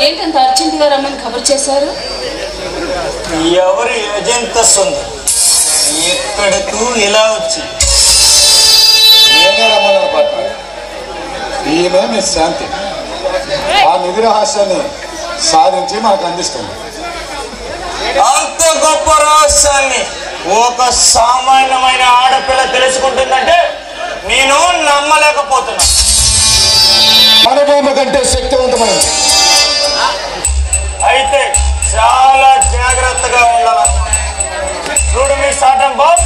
ఏంటంత అర్జెంటుగా రమ్మని కబురు చేశారు? ఎవరి ఏజెంట్ ఉంది ఎక్కడకు ఇలా వచ్చి నేనే రమ్మన్నారు పట్ల. ఈమె మిస్ శాంతి ఆ నిధి రహస్యాన్ని సాధించి మనకు అందిస్తుంది. అంత గొప్ప రహస్యాన్ని ఒక సామాన్యమైన ఆడపిల్ల తెలుసుకుంటుందంటే నేను నమ్మలేకపోతున్నా. అనుభవం కంటే శక్తివంతమైనది. అయితే చాలా జాగ్రత్తగా ఉండాలన్నమాట. చూడు మీ సాటం బాస్,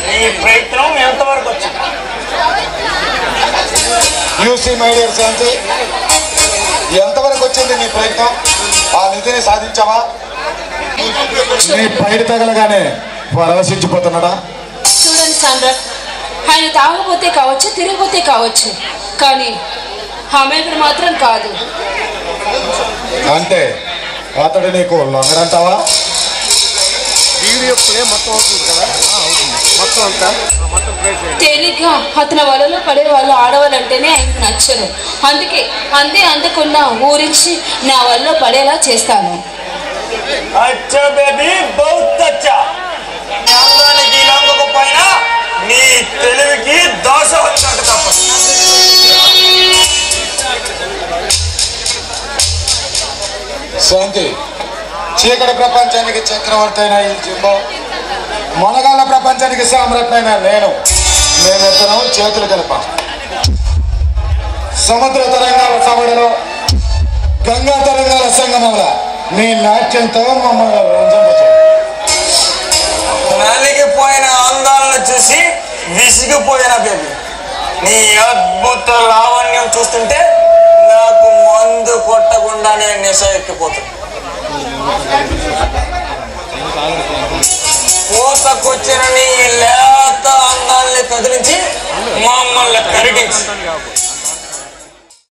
మీ ప్రయత్నం ఎంతవరకు వచ్చింది? యూసీ మై డియర్ శాంతి, ఎంతవరకు వచ్చింది నీ ప్రయత్నం? ఆ నిధిని సాధించావా? నీ పైడి తగలగానే పరవశించిపోతున్నాడా? చూడండి సామ్రాట్, ఆయన తాగపోతే కావచ్చు, తిరిగిపోతే కావచ్చు, కానీ అమాయకుడు మాత్రం కాదు. అంటే అతడు నీకు లొంగడంటావా? తేలిగ్గా అతని వలలో పడే వాళ్ళు ఆడవాళ్ళంటేనే ఆయనకు నచ్చరు. అందుకే అందకుండా ఊరించి నా వలలో పడేలా చేస్తాను. అచ్చా బేబీ, బహుత్ అచ్చా. అందానికి లొంగకపోయినా నీ తెలివికి దోష వచ్చినట్టు తప్పదు. శాంతి, చీకటి ప్రపంచానికి చక్రవర్తి అయిన ఈ జింబో, మొనగాళ్ళ ప్రపంచానికి సామ్రాట్ అయిన నేను, మేమిద్దరం చేతులు కలిపాం. సముద్ర తరంగాల సవడలో గంగా తరంగాల సంగమంలో నీ నాట్యంతో మమ్మల్ని రంజింపచేయి. నలిగిపోయిన అందాలను చూసి విసిగిపోయిన బేబీ, నీ అద్భుత లావణ్యం చూస్తుంటే నాకు మందు కొట్టకుండానే నిశ ఎక్కిపోతుంది. పూతకొచ్చిన నీ లేత అందాల్ని కదిలించి మమ్మల్ని కరిగించి